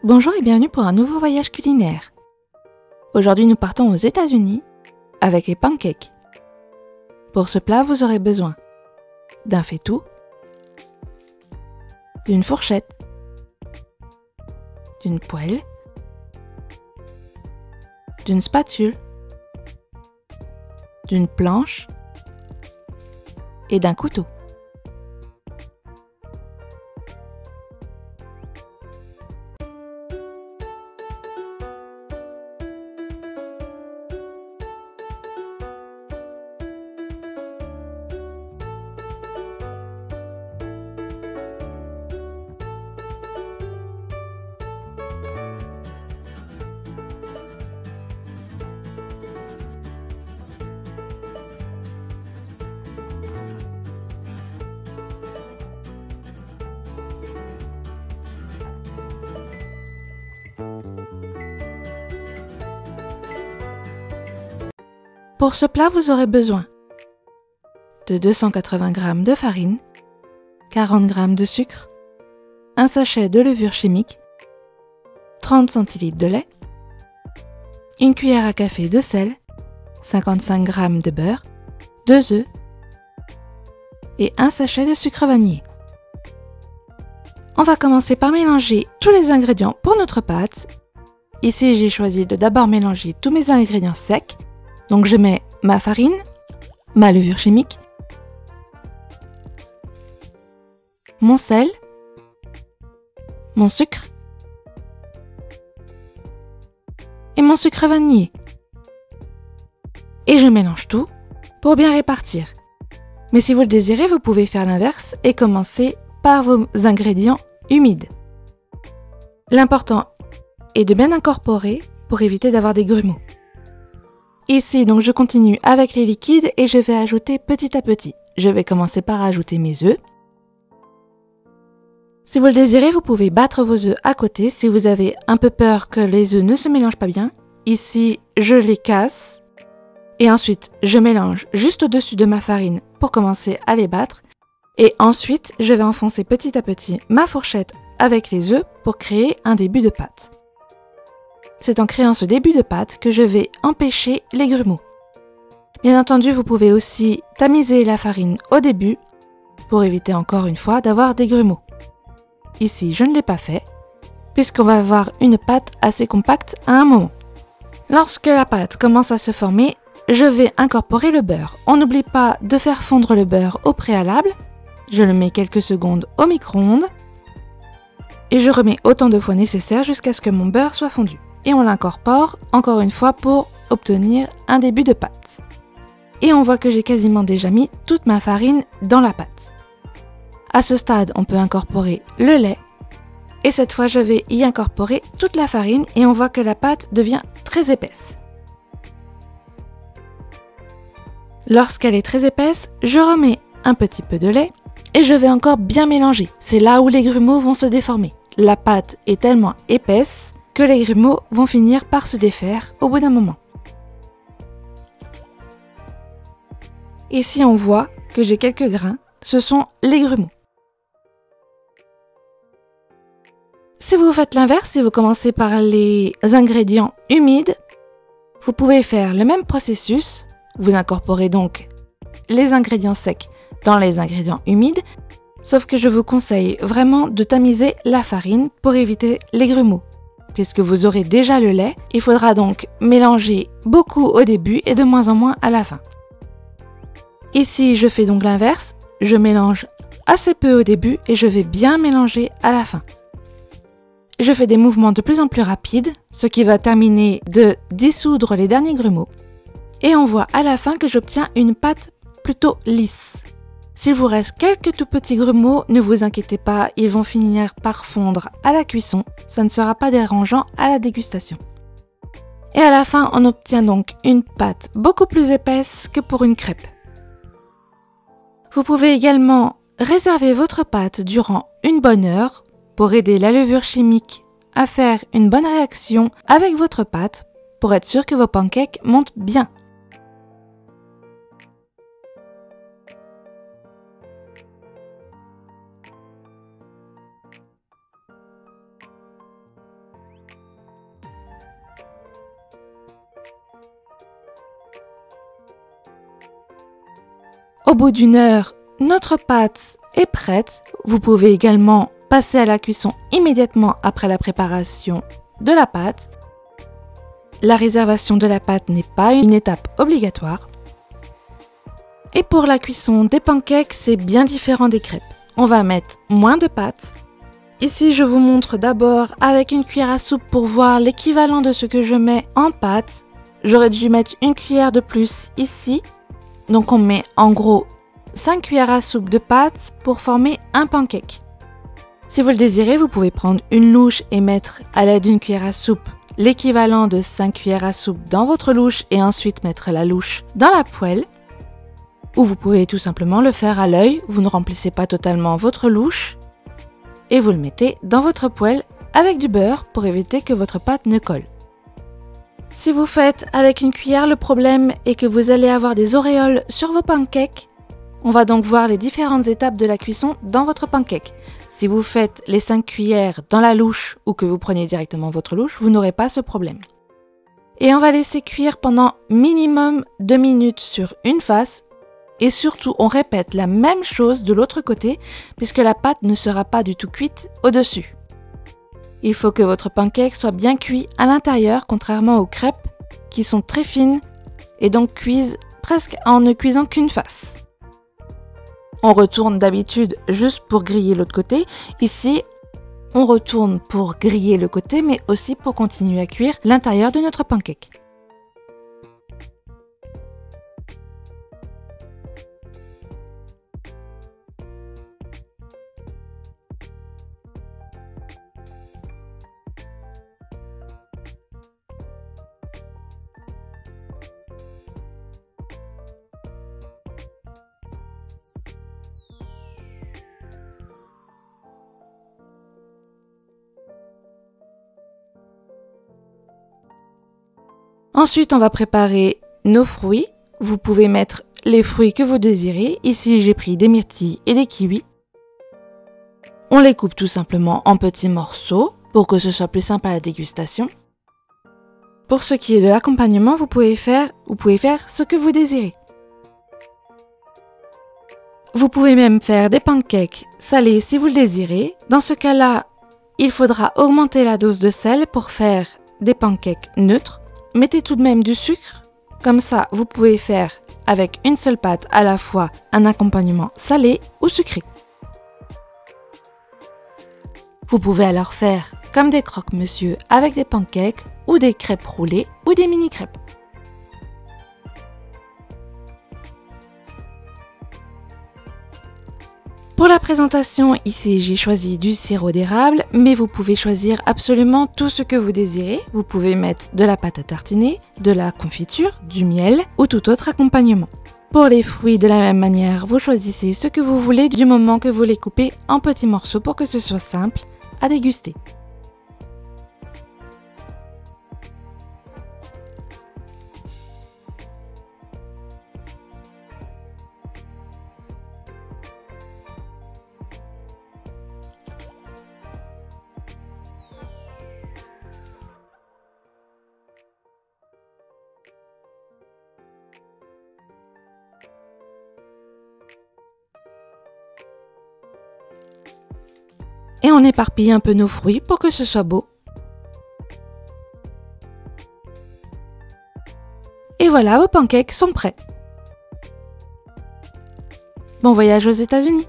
Bonjour et bienvenue pour un nouveau voyage culinaire. Aujourd'hui, nous partons aux États-Unis avec les pancakes. Pour ce plat, vous aurez besoin d'un faitout, d'une fourchette, d'une poêle, d'une spatule, d'une planche et d'un couteau. Pour ce plat, vous aurez besoin de 280 g de farine, 40 g de sucre, un sachet de levure chimique, 30 cl de lait, une cuillère à café de sel, 55 g de beurre, 2 œufs et un sachet de sucre vanillé. On va commencer par mélanger tous les ingrédients pour notre pâte. Ici, j'ai choisi de d'abord mélanger tous mes ingrédients secs. Donc je mets ma farine, ma levure chimique, mon sel, mon sucre et mon sucre vanillé. Et je mélange tout pour bien répartir. Mais si vous le désirez, vous pouvez faire l'inverse et commencer par vos ingrédients humides. L'important est de bien incorporer pour éviter d'avoir des grumeaux. Ici, donc, je continue avec les liquides et je vais ajouter petit à petit. Je vais commencer par ajouter mes œufs. Si vous le désirez, vous pouvez battre vos œufs à côté si vous avez un peu peur que les œufs ne se mélangent pas bien. Ici, je les casse et ensuite, je mélange juste au-dessus de ma farine pour commencer à les battre. Et ensuite, je vais enfoncer petit à petit ma fourchette avec les œufs pour créer un début de pâte. C'est en créant ce début de pâte que je vais empêcher les grumeaux. Bien entendu, vous pouvez aussi tamiser la farine au début pour éviter encore une fois d'avoir des grumeaux. Ici, je ne l'ai pas fait puisqu'on va avoir une pâte assez compacte à un moment. Lorsque la pâte commence à se former, je vais incorporer le beurre. On n'oublie pas de faire fondre le beurre au préalable. Je le mets quelques secondes au micro-ondes et je remets autant de fois nécessaire jusqu'à ce que mon beurre soit fondu. Et on l'incorpore encore une fois pour obtenir un début de pâte. Et on voit que j'ai quasiment déjà mis toute ma farine dans la pâte. À ce stade, on peut incorporer le lait. Et cette fois, je vais y incorporer toute la farine et on voit que la pâte devient très épaisse. Lorsqu'elle est très épaisse, je remets un petit peu de lait et je vais encore bien mélanger. C'est là où les grumeaux vont se déformer. La pâte est tellement épaisse que les grumeaux vont finir par se défaire au bout d'un moment. Ici, on voit que j'ai quelques grains, ce sont les grumeaux. Si vous faites l'inverse, si vous commencez par les ingrédients humides, vous pouvez faire le même processus. Vous incorporez donc les ingrédients secs dans les ingrédients humides, sauf que je vous conseille vraiment de tamiser la farine pour éviter les grumeaux. Puisque vous aurez déjà le lait, il faudra donc mélanger beaucoup au début et de moins en moins à la fin. Ici, je fais donc l'inverse, je mélange assez peu au début et je vais bien mélanger à la fin. Je fais des mouvements de plus en plus rapides, ce qui va terminer de dissoudre les derniers grumeaux. Et on voit à la fin que j'obtiens une pâte plutôt lisse. S'il vous reste quelques tout petits grumeaux, ne vous inquiétez pas, ils vont finir par fondre à la cuisson. Ça ne sera pas dérangeant à la dégustation. Et à la fin, on obtient donc une pâte beaucoup plus épaisse que pour une crêpe. Vous pouvez également réserver votre pâte durant une bonne heure pour aider la levure chimique à faire une bonne réaction avec votre pâte pour être sûr que vos pancakes montent bien. Au bout d'une heure, notre pâte est prête. Vous pouvez également passer à la cuisson immédiatement après la préparation de la pâte. La réservation de la pâte n'est pas une étape obligatoire. Et pour la cuisson des pancakes, c'est bien différent des crêpes. On va mettre moins de pâte. Ici, je vous montre d'abord avec une cuillère à soupe pour voir l'équivalent de ce que je mets en pâte. J'aurais dû mettre une cuillère de plus ici. Donc on met en gros 5 cuillères à soupe de pâte pour former un pancake. Si vous le désirez, vous pouvez prendre une louche et mettre à l'aide d'une cuillère à soupe l'équivalent de 5 cuillères à soupe dans votre louche et ensuite mettre la louche dans la poêle. Ou vous pouvez tout simplement le faire à l'œil, vous ne remplissez pas totalement votre louche et vous le mettez dans votre poêle avec du beurre pour éviter que votre pâte ne colle. Si vous faites avec une cuillère, le problème est que vous allez avoir des auréoles sur vos pancakes. On va donc voir les différentes étapes de la cuisson dans votre pancake. Si vous faites les 5 cuillères dans la louche ou que vous prenez directement votre louche, vous n'aurez pas ce problème. Et on va laisser cuire pendant minimum 2 minutes sur une face. Et surtout, on répète la même chose de l'autre côté puisque la pâte ne sera pas du tout cuite au-dessus. Il faut que votre pancake soit bien cuit à l'intérieur, contrairement aux crêpes qui sont très fines et donc cuisent presque en ne cuisant qu'une face. On retourne d'habitude juste pour griller l'autre côté. Ici, on retourne pour griller le côté mais aussi pour continuer à cuire l'intérieur de notre pancake. Ensuite, on va préparer nos fruits. Vous pouvez mettre les fruits que vous désirez. Ici, j'ai pris des myrtilles et des kiwis. On les coupe tout simplement en petits morceaux pour que ce soit plus simple à la dégustation. Pour ce qui est de l'accompagnement, vous pouvez faire ce que vous désirez. Vous pouvez même faire des pancakes salés si vous le désirez. Dans ce cas-là, il faudra augmenter la dose de sel pour faire des pancakes neutres. Mettez tout de même du sucre, comme ça vous pouvez faire avec une seule pâte à la fois un accompagnement salé ou sucré. Vous pouvez alors faire comme des croque-monsieur avec des pancakes ou des crêpes roulées ou des mini-crêpes. Pour la présentation, ici j'ai choisi du sirop d'érable, mais vous pouvez choisir absolument tout ce que vous désirez. Vous pouvez mettre de la pâte à tartiner, de la confiture, du miel ou tout autre accompagnement. Pour les fruits, de la même manière, vous choisissez ce que vous voulez du moment que vous les coupez en petits morceaux pour que ce soit simple à déguster. Et on éparpille un peu nos fruits pour que ce soit beau. Et voilà, vos pancakes sont prêts. Bon voyage aux États-Unis!